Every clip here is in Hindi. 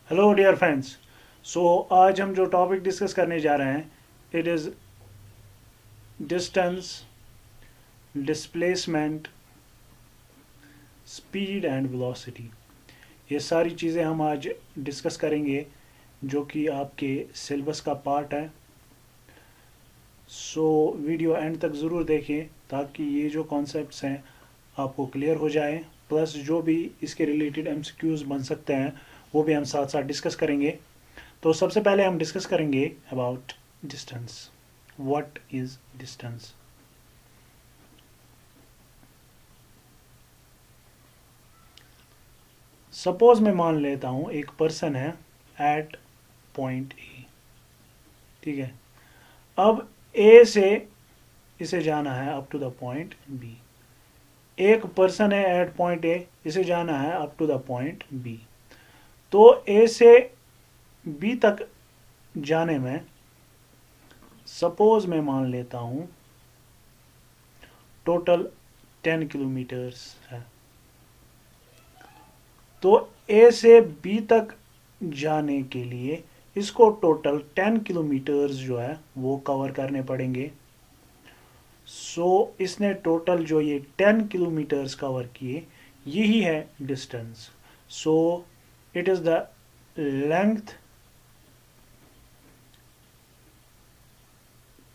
Hello dear friends. आज हम जो टॉपिक डिस्कस करने जा रहे हैं it is distance, displacement, speed and velocity. ये सारी चीज़ें हम आज डिस्कस करेंगे जो कि आपके सिलेबस का पार्ट है। वीडियो एंड तक ज़रूर देखें ताकि ये जो कॉन्सेप्ट्स हैं आपको क्लियर हो जाए, प्लस जो भी इसके रिलेटेड एमसीक्यूज बन सकते हैं वो भी हम साथ साथ डिस्कस करेंगे। तो सबसे पहले हम डिस्कस करेंगे about distance. What is distance? Suppose मैं मान लेता हूं एक पर्सन है एट पॉइंट ए। ठीक है, अब ए से इसे जाना है up to the point B. एक पर्सन है एट पॉइंट ए, इसे जाना है up to the point B. तो ए से बी तक जाने में सपोज मैं मान लेता हूं टोटल 10 किलोमीटर्स है। तो ए से बी तक जाने के लिए इसको टोटल 10 किलोमीटर्स जो है वो कवर करने पड़ेंगे। इसने टोटल जो ये 10 किलोमीटर्स कवर किए, यही है distance. It is the length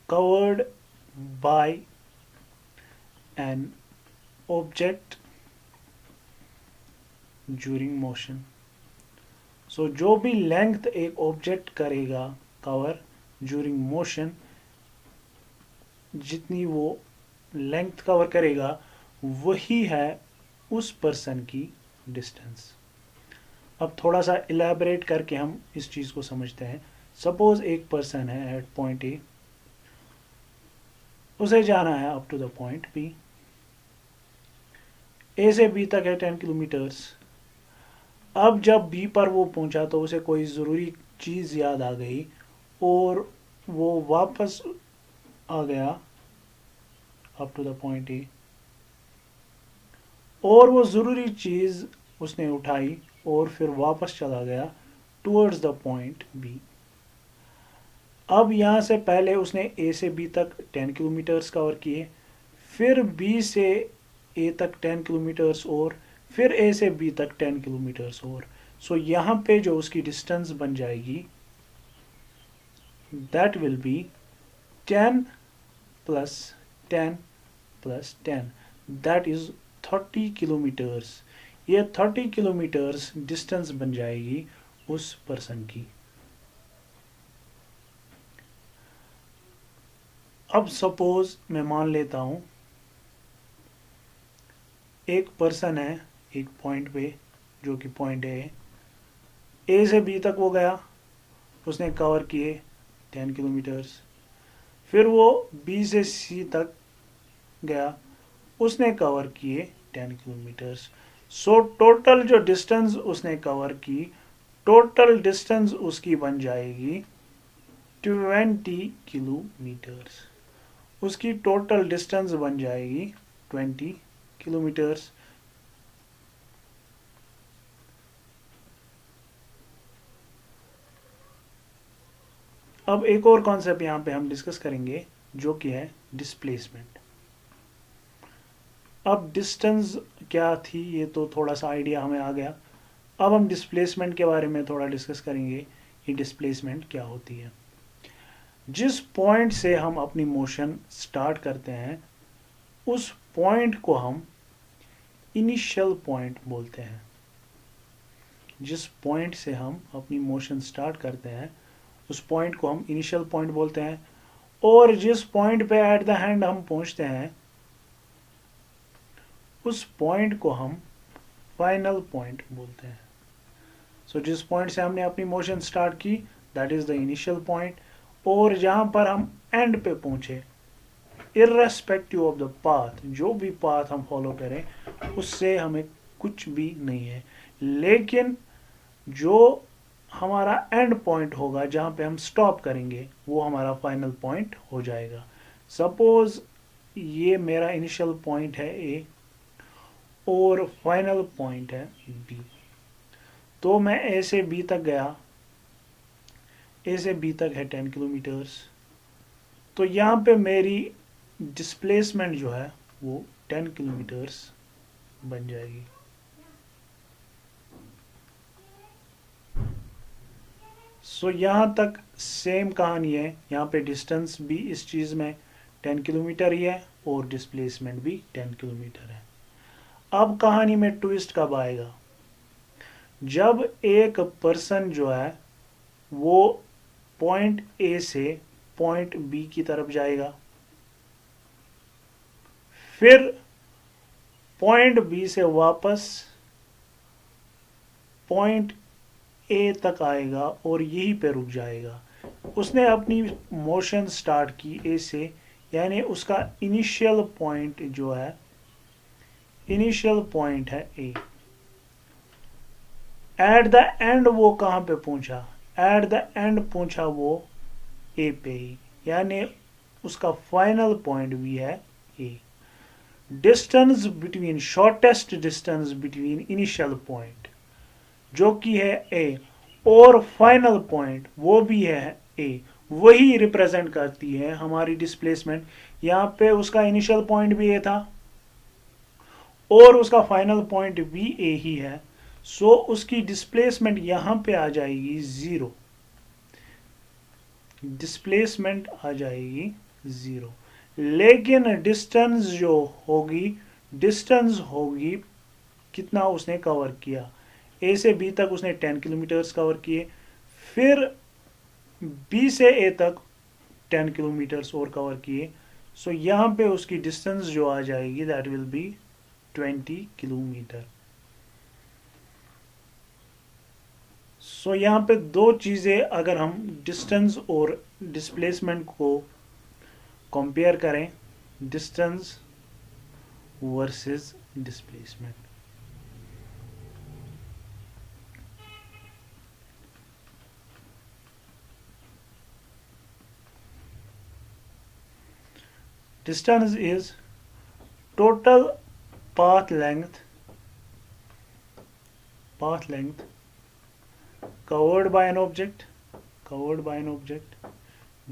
covered by an object during motion। जो भी लेंथ एक ऑब्जेक्ट करेगा कवर ड्यूरिंग मोशन, जितनी वो लेंथ कवर करेगा वही है उस पर्सन की डिस्टेंस। अब थोड़ा सा इलेबरेट करके हम इस चीज़ को समझते हैं। सपोज एक पर्सन है एट पॉइंट ए, उसे जाना है up to the point B. A से बी तक है 10 किलोमीटर्स। अब जब बी पर वो पहुंचा तो उसे कोई ज़रूरी चीज़ याद आ गई और वो वापस आ गया up to the point A, और वो ज़रूरी चीज़ उसने उठाई और फिर वापस चला गया टूवर्ड्स द पॉइंट बी। अब यहाँ से पहले उसने ए से बी तक 10 किलोमीटर्स कवर किए, फिर बी से ए तक 10 किलोमीटर्स और फिर ए से बी तक 10 किलोमीटर्स और। यहाँ पे जो उसकी डिस्टेंस बन जाएगी that will be 10 plus 10 plus 10, that is 30 kilometres. ये 30 किलोमीटर्स डिस्टेंस बन जाएगी उस पर्सन की। अब सपोज मैं मान लेता हूं एक पर्सन है एक पॉइंट पे जो कि पॉइंट है ए से बी तक वो गया, उसने कवर किए 10 किलोमीटर्स। फिर वो बी से सी तक गया, उसने कवर किए 10 किलोमीटर्स। टोटल जो डिस्टेंस उसने कवर की, टोटल डिस्टेंस उसकी बन जाएगी 20 किलोमीटर्स। उसकी टोटल डिस्टेंस बन जाएगी 20 किलोमीटर्स। अब एक और कॉन्सेप्ट यहाँ पे हम डिस्कस करेंगे जो कि है डिस्प्लेसमेंट। अब डिस्टेंस क्या थी ये तो थोड़ा सा आइडिया हमें आ गया। अब हम डिस्प्लेसमेंट के बारे में थोड़ा डिस्कस करेंगे कि डिस्प्लेसमेंट क्या होती है। जिस पॉइंट से हम अपनी मोशन स्टार्ट करते हैं उस पॉइंट को हम इनिशियल पॉइंट बोलते हैं। जिस पॉइंट से हम अपनी मोशन स्टार्ट करते हैं उस पॉइंट को हम इनिशियल पॉइंट बोलते हैं, और जिस पॉइंट पे एट द एंड हम पहुंचते हैं उस पॉइंट को हम फाइनल पॉइंट बोलते हैं। जिस पॉइंट से हमने अपनी मोशन स्टार्ट की that is the initial point, और जहां पर हम एंड पे पहुंचे इर्रेस्पेक्टिव ऑफ द पाथ, जो भी पाथ हम फॉलो करें उससे हमें कुछ भी नहीं है, लेकिन जो हमारा एंड पॉइंट होगा जहां पे हम स्टॉप करेंगे वो हमारा फाइनल पॉइंट हो जाएगा। सपोज ये मेरा इनिशियल पॉइंट है ए और फाइनल पॉइंट है बी। तो मैं ए से बी तक गया, ए से बी तक है 10 किलोमीटर्स, तो यहाँ पे मेरी डिस्प्लेसमेंट जो है वो 10 किलोमीटर्स बन जाएगी। सो यहाँ तक सेम कहानी है, यहाँ पे डिस्टेंस भी इस चीज़ में 10 किलोमीटर ही है और डिस्प्लेसमेंट भी 10 किलोमीटर है। अब कहानी में ट्विस्ट कब आएगा? जब एक पर्सन जो है वो पॉइंट ए से पॉइंट बी की तरफ जाएगा, फिर पॉइंट बी से वापस पॉइंट ए तक आएगा और यहीं पे रुक जाएगा। उसने अपनी मोशन स्टार्ट की ए से, यानी उसका इनिशियल पॉइंट जो है, इनिशियल पॉइंट है ए। एट द एंड वो कहां पे पहुंचा? एट द एंड पहुंचा वो ए पे ही, यानी उसका फाइनल पॉइंट भी है A. Distance between, shortest distance between initial point जो कि है ए और फाइनल पॉइंट वो भी है ए, वही रिप्रेजेंट करती है हमारी डिस्प्लेसमेंट। यहां पे उसका इनिशियल पॉइंट भी ए था और उसका फाइनल पॉइंट भी ए ही है, सो उसकी डिस्प्लेसमेंट यहां पे आ जाएगी 0, डिस्प्लेसमेंट आ जाएगी 0। लेकिन डिस्टेंस जो होगी, डिस्टेंस होगी कितना उसने कवर किया, ए से बी तक उसने 10 किलोमीटर्स कवर किए, फिर बी से ए तक 10 किलोमीटर्स और कवर किए, सो यहां पे उसकी डिस्टेंस जो आ जाएगी दैट विल बी 20 किलोमीटर। सो यहाँ पे दो चीज़ें अगर हम डिस्टेंस और डिस्प्लेसमेंट को कंपेयर करें, distance versus displacement. Distance is total path length covered by an object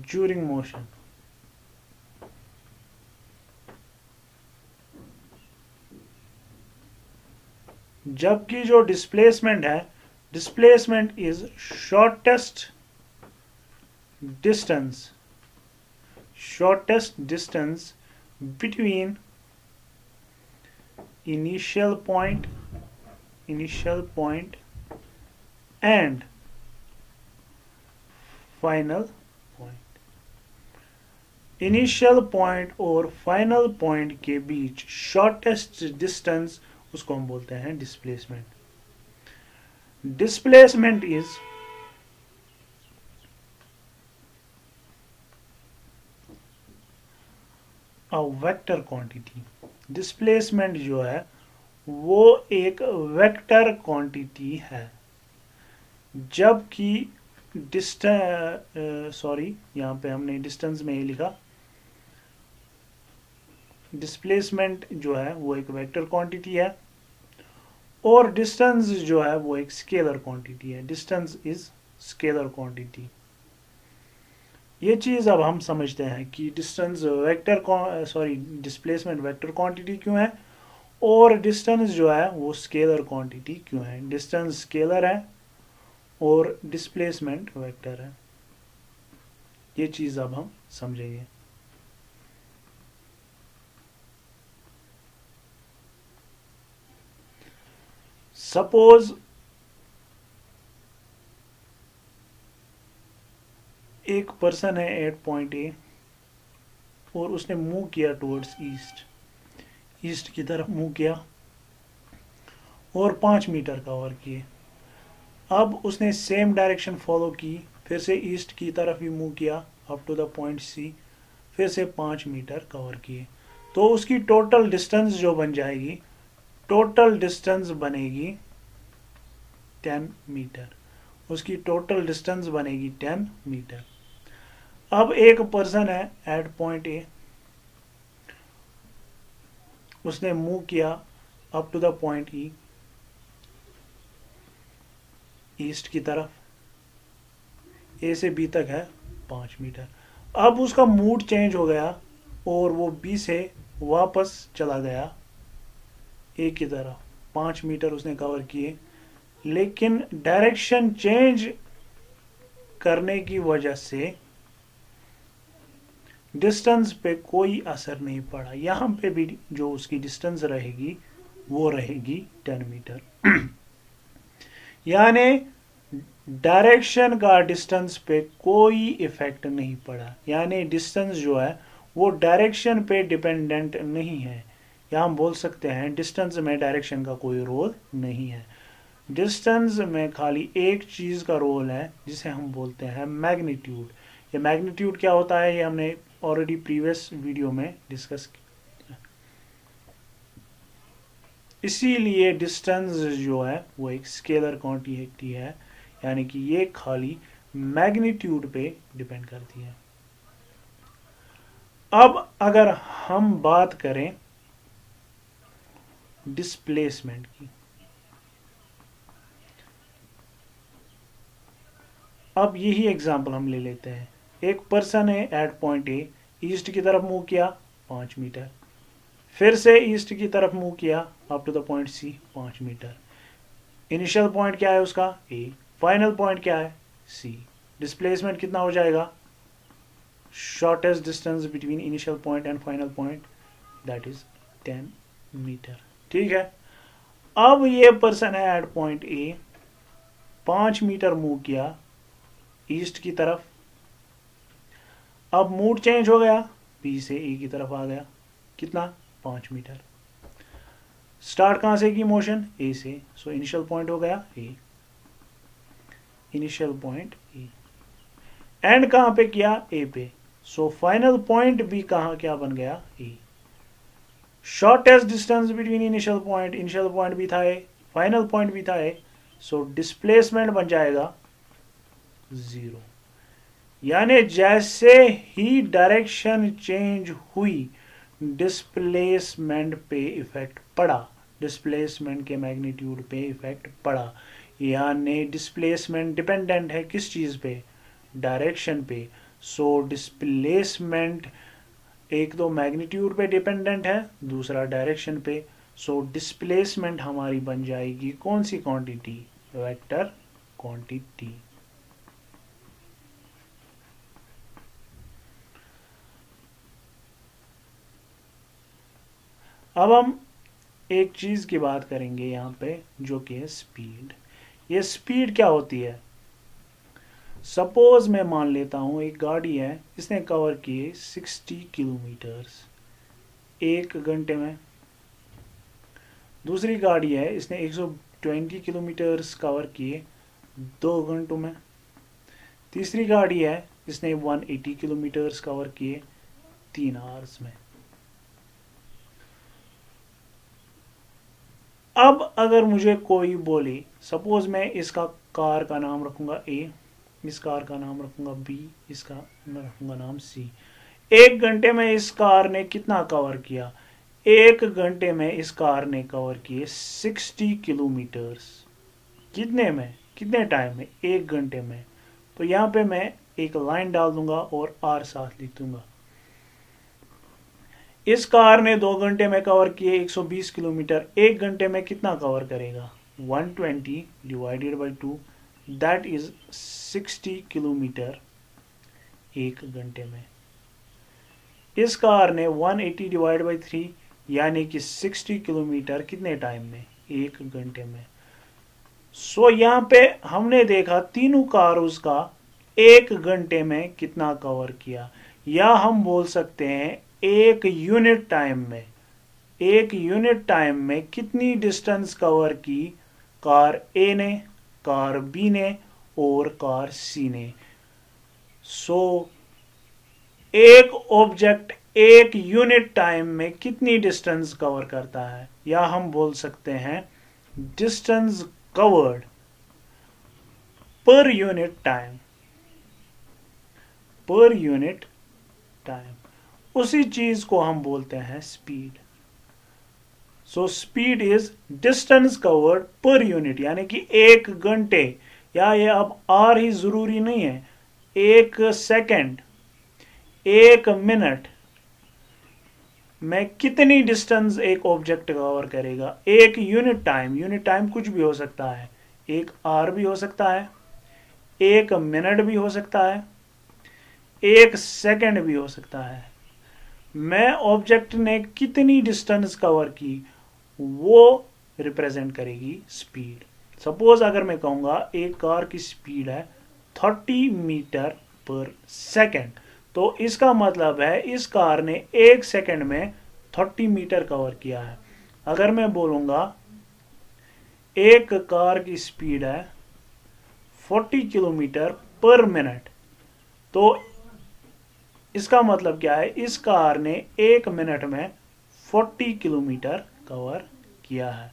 during motion. जबकि जो डिस्प्लेसमेंट है, displacement is shortest distance between initial point and final point। Initial point और फाइनल पॉइंट के बीच शॉर्टेस्ट डिस्टेंस उसको हम बोलते हैं displacement. Displacement is a vector quantity. Displacement जो है वो एक वेक्टर क्वांटिटी है, जबकि यहाँ पे हमने डिस्टेंस में ही लिखा, डिस्प्लेसमेंट जो है वो एक वेक्टर क्वांटिटी है और डिस्टेंस जो है वो एक स्केलर क्वांटिटी है। Distance is scalar quantity. ये चीज अब हम समझते हैं कि डिस्टेंस डिस्प्लेसमेंट वेक्टर क्वांटिटी क्यों है और डिस्टेंस जो है वो स्केलर क्वांटिटी क्यों है। डिस्टेंस स्केलर है और डिस्प्लेसमेंट वेक्टर है, ये चीज अब हम समझेंगे। सपोज एक पर्सन है एट पॉइंट ए और उसने मूव किया टुवर्ड्स ईस्ट की तरफ मूव किया और 5 मीटर कवर किए। अब उसने सेम डायरेक्शन फॉलो की, फिर से ईस्ट की तरफ ही मूव किया up to the point C, फिर से 5 मीटर कवर किए, तो उसकी टोटल डिस्टेंस जो बन जाएगी, टोटल डिस्टेंस बनेगी 10 मीटर। उसकी टोटल डिस्टेंस बनेगी 10 मीटर। अब एक पर्सन है एट पॉइंट ए, उसने मूव किया up to the point E, east की तरफ, ए से बी तक है 5 मीटर। अब उसका मूड चेंज हो गया और वो बी से वापस चला गया ए की तरफ, 5 मीटर उसने कवर किए, लेकिन डायरेक्शन चेंज करने की वजह से डिस्टेंस पे कोई असर नहीं पड़ा। यहां पे भी जो उसकी डिस्टेंस रहेगी वो रहेगी 10 मीटर। यानी डायरेक्शन का डिस्टेंस पे कोई इफेक्ट नहीं पड़ा, यानी डिस्टेंस जो है वो डायरेक्शन पे डिपेंडेंट नहीं है, या हम बोल सकते हैं डिस्टेंस में डायरेक्शन का कोई रोल नहीं है। डिस्टेंस में खाली एक चीज का रोल है जिसे हम बोलते हैं मैग्नीट्यूड। ये मैग्नीट्यूड क्या होता है ये हमने ऑलरेडी प्रीवियस वीडियो में डिस्कस किया। इसीलिए डिस्टेंस जो है वो एक स्केलर क्वांटिटी है, यानी कि ये खाली मैग्नीट्यूड पे डिपेंड करती है। अब अगर हम बात करें डिस्प्लेसमेंट की, अब यही एग्जांपल हम ले लेते हैं। एक पर्सन है एट पॉइंट ए, ईस्ट की तरफ मूव किया 5 मीटर, फिर से ईस्ट की तरफ मूव किया up to the point C 5 metre. Initial point क्या है उसका ए, फाइनल पॉइंट क्या है सी। डिस्प्लेसमेंट कितना हो जाएगा, shortest distance between initial point and final point, that is 10 metre. ठीक है, अब ये पर्सन है at point A, 5 metre move किया ईस्ट की तरफ, अब मूड चेंज हो गया, बी से ए की तरफ आ गया, कितना 5 मीटर। स्टार्ट कहां से की मोशन ए से, सो इनिशियल पॉइंट हो गया ए, इनिशियल पॉइंट ए, एंड कहां पे किया ए पे, सो फाइनल पॉइंट भी कहां क्या बन गया A. Shortest distance between initial point भी था ए, फाइनल पॉइंट भी था ए, सो डिस्प्लेसमेंट बन जाएगा 0। यानी जैसे ही डायरेक्शन चेंज हुई डिस्प्लेसमेंट पे इफेक्ट पड़ा, डिस्प्लेसमेंट के मैग्नीट्यूड पे इफेक्ट पड़ा। यानी डिस्प्लेसमेंट डिपेंडेंट है किस चीज पे, डायरेक्शन पे। सो डिस्प्लेसमेंट एक तो मैग्नीट्यूड पे डिपेंडेंट है, दूसरा डायरेक्शन पे। सो डिस्प्लेसमेंट हमारी बन जाएगी कौन सी क्वांटिटी, वेक्टर क्वांटिटी। अब हम एक चीज की बात करेंगे यहाँ पे जो कि है स्पीड। ये स्पीड क्या होती है, सपोज मैं मान लेता हूं एक गाड़ी है, इसने कवर किए 60 किलोमीटर्स 1 घंटे में। दूसरी गाड़ी है, इसने 120 किलोमीटर्स कवर किए 2 घंटों में। तीसरी गाड़ी है, इसने 180 किलोमीटर्स कवर किए 3 आवर्स में। अब अगर मुझे कोई बोले, सपोज मैं इसका कार का नाम रखूंगा ए, इस कार का नाम रखूंगा बी, इसका मैं रखूंगा नाम सी। 1 घंटे में इस कार ने कितना कवर किया, 1 घंटे में इस कार ने कवर किए 60 किलोमीटर्स। कितने में, कितने टाइम में, 1 घंटे में। तो यहां पे मैं एक लाइन डाल दूंगा और आर साथ लिख दूंगा। इस कार ने 2 घंटे में कवर किए 120 किलोमीटर, 1 घंटे में कितना कवर करेगा, 120 divided by 2, that is 60 kilometre 1 घंटे में। इस कार ने 180 डिवाइड बाई 3 यानी कि 60 किलोमीटर कितने टाइम में, 1 घंटे में। सो यहां पे हमने देखा तीनों कारों का 1 घंटे में कितना कवर किया, या हम बोल सकते हैं 1 यूनिट टाइम में, 1 यूनिट टाइम में कितनी डिस्टेंस कवर की कार ए ने, कार बी ने और कार सी ने। सो एक ऑब्जेक्ट 1 यूनिट टाइम में कितनी डिस्टेंस कवर करता है, या हम बोल सकते हैं distance covered per unit time, per unit time. उसी चीज को हम बोलते हैं speed. So speed is distance covered per unit, यानी कि 1 घंटे या ये अब आर ही ज़रूरी नहीं है, 1 सेकेंड 1 मिनट में कितनी डिस्टेंस एक ऑब्जेक्ट कवर करेगा। एक यूनिट टाइम कुछ भी हो सकता है, 1 आवर भी हो सकता है, 1 मिनट भी हो सकता है, 1 सेकेंड भी हो सकता है। मैं ऑब्जेक्ट ने कितनी डिस्टेंस कवर की वो रिप्रेजेंट करेगी स्पीड। सपोज अगर मैं कहूंगा एक कार की स्पीड है 30 मीटर पर सेकेंड, तो इसका मतलब है इस कार ने 1 सेकेंड में 30 मीटर कवर किया है। अगर मैं बोलूंगा एक कार की स्पीड है 40 किलोमीटर पर मिनट, तो इसका मतलब क्या है, इस कार ने 1 मिनट में 40 किलोमीटर कवर किया है।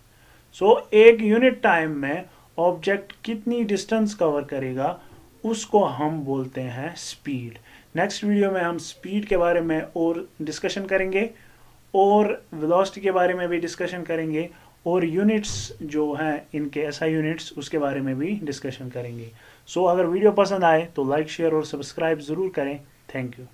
सो एक यूनिट टाइम में ऑब्जेक्ट कितनी डिस्टेंस कवर करेगा उसको हम बोलते हैं स्पीड। नेक्स्ट वीडियो में हम स्पीड के बारे में और डिस्कशन करेंगे और वेलोसिटी के बारे में भी डिस्कशन करेंगे और यूनिट्स जो हैं इनके एसआई यूनिट्स उसके बारे में भी डिस्कशन करेंगे। सो अगर वीडियो पसंद आए तो लाइक शेयर और सब्सक्राइब ज़रूर करें। Thank you.